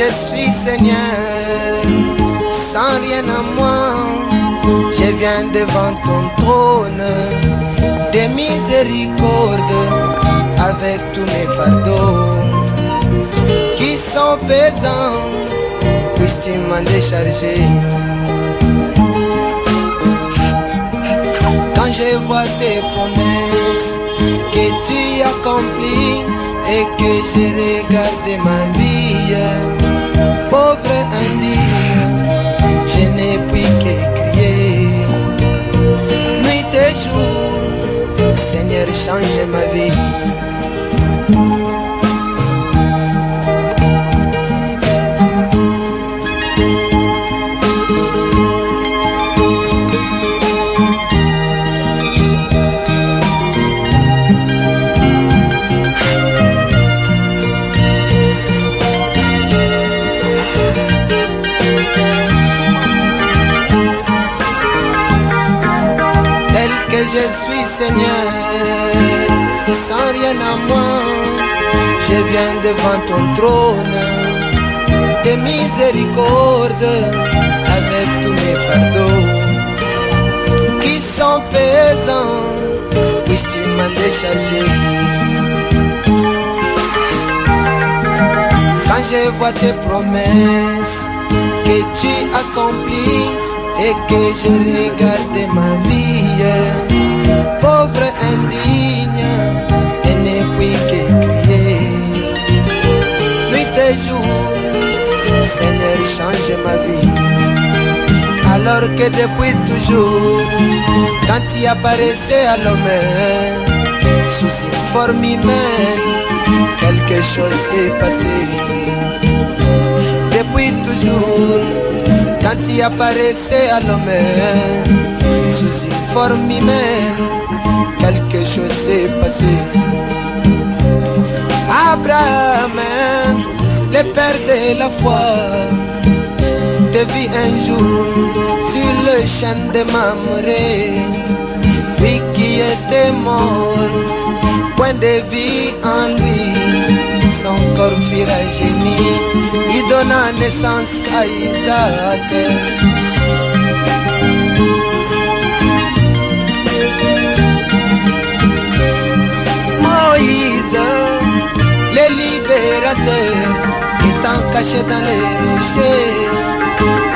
Je suis Seigneur, sans rien à moi, je viens devant ton trône de miséricorde avec tous mes fardeaux qui sont pesants, puisses-tu m'en décharger. Quand je vois tes promesses que tu accomplis et que je regarde ma vie, pauvre indigne, je n'ai plus que crier. Nuit et jour, Seigneur, change ma vie. Je suis Seigneur, sans rien à moi, je viens devant ton trône de miséricorde avec tous mes fardeaux qui sont pesants, puisses-tu m'en décharger. Quand je vois tes promesses que tu accomplis et que je regarde ma vie, pauvre indigne, je n'ai plus que crier. Nuit et jour, Seigneur, change ma vie. Alors que depuis toujours, quand tu apparaissais à l'homme, sous une forme humaine, quelque chose s'est passé. Depuis toujours, quand tu apparaissais à l'homme, sous une forme humaine, quelque chose s'est passé. Abraham, le père de la foi, te vit un jour sur le champ de Mamré, lui qui était mort, point de vie en lui, son corps fut rajeuni, il donna naissance à Isaac. Moïse, le libérateur, étant caché dans les rochers,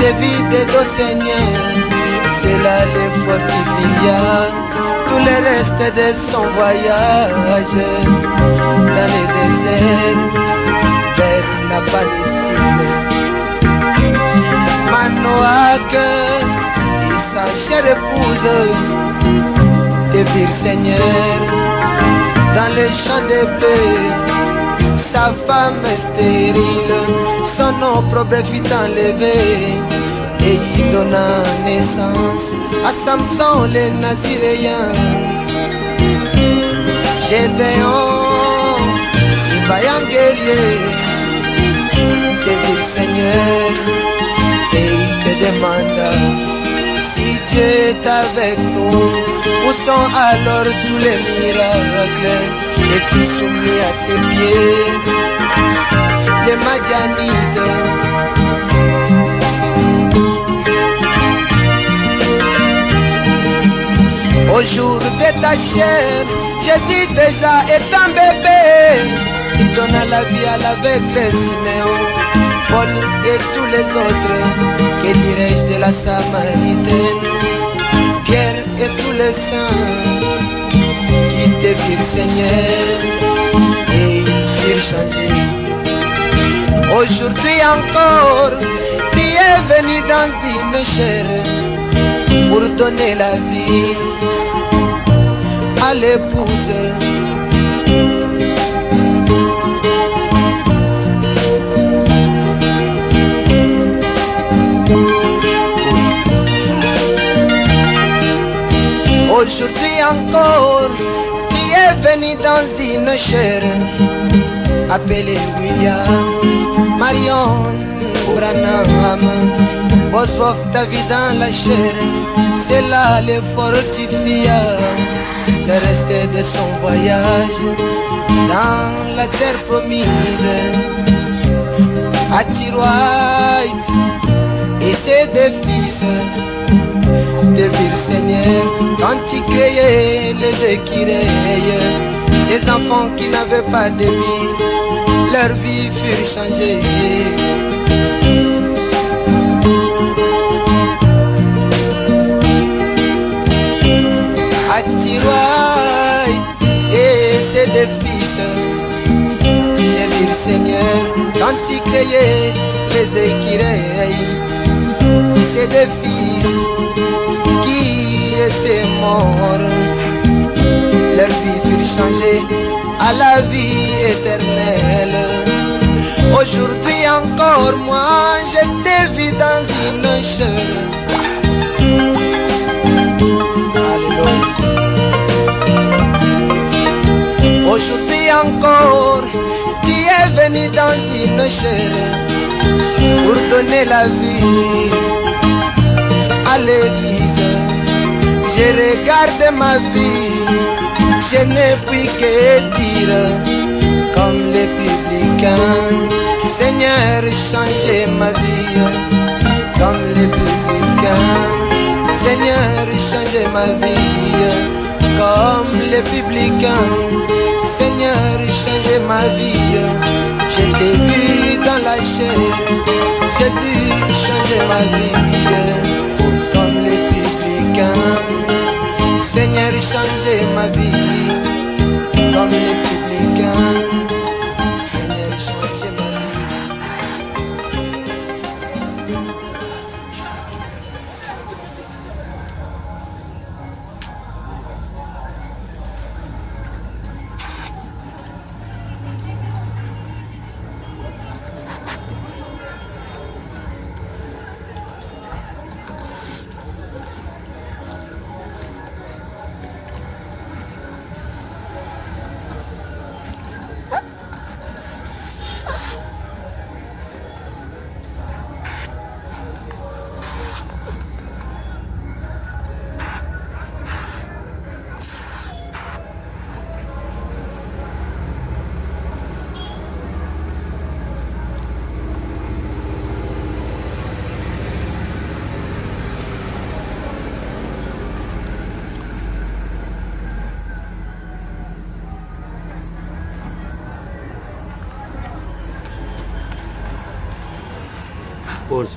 David au Seigneur, c'est là le fortifia tout le reste de son voyage dans les déserts vers la Palestine. Manoach, sa chère épouse, David Seigneur, dans le champ de blé, sa femme stérile, son opprobre fut enlevé, et il donna naissance à Samson le Naziréen. Gédéon, si vaillant guerrier, David Seigneur, et il te demanda, si Dieu est avec nous, où sont alors tous les miracles? Es-tu soumis à ses pieds, les Madianites? Au jour de ta chair, Jésus déjà est un bébé. Il donna la vie à l'aveugle Siméon, Paul et tous les autres. Que dirais-je de la Samaritaine, Pierre et tous les saints qui te virent Seigneur et ils firent changer. Au Aujourd'hui encore, tu es venu dans une chair pour donner la vie à l'épouse. Aujourd'hui encore, tu es venu dans une chair appelée William, Marion, Branham. Bosworth ta vie dans la chair, c'est là le fortifia le reste de son voyage dans la terre promise. À White et ses deux fils devirent Seigneur quand il créait les écureuils. Ces enfants qui n'avaient pas de vie, leur vie fut changée. À Tiroy et ses deux fils devirent Seigneur quand il créait les écureuils. Ces deux fils qui étaient morts, leur vie fut changée à la vie éternelle. Aujourd'hui encore moi je te vis dans une chair. Alléluia. Aujourd'hui encore tu es venu dans une chair pour donner la vie à l'église. Je regarde ma vie, je n'ai plus que dire comme les publicains. Seigneur, changez ma vie comme les publicains. Seigneur, changez ma vie comme les publicains. Seigneur, changez ma vie. Je t'ai vu dans la chair, j'ai dû changer ma vie comme les publicains. Seigneur, changez ma vie comme les publicains. Seigneur, changez ma vie. Pause.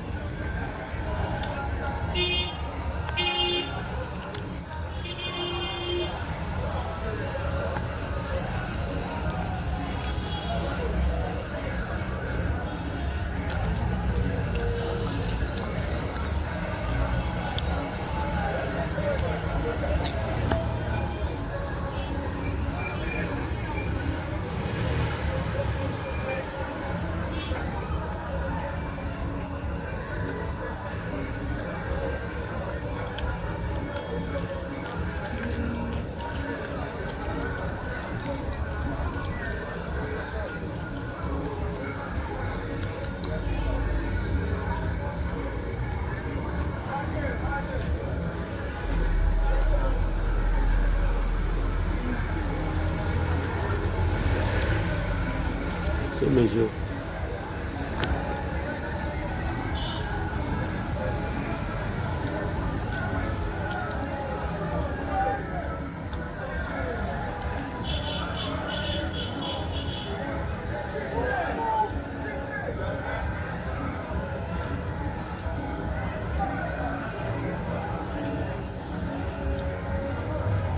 C'est mesure.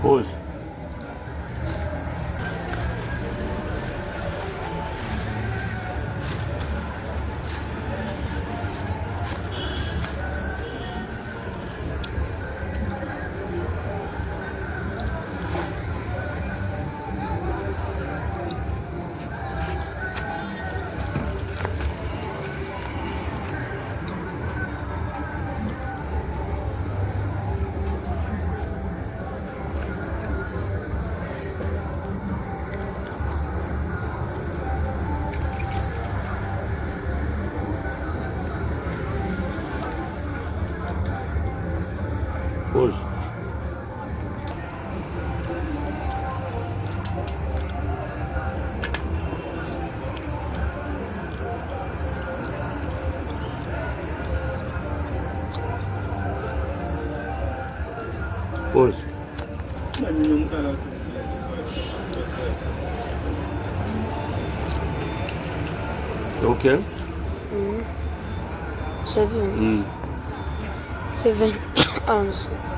Pause. Pause. Pause. Okay. 7. 7, 11.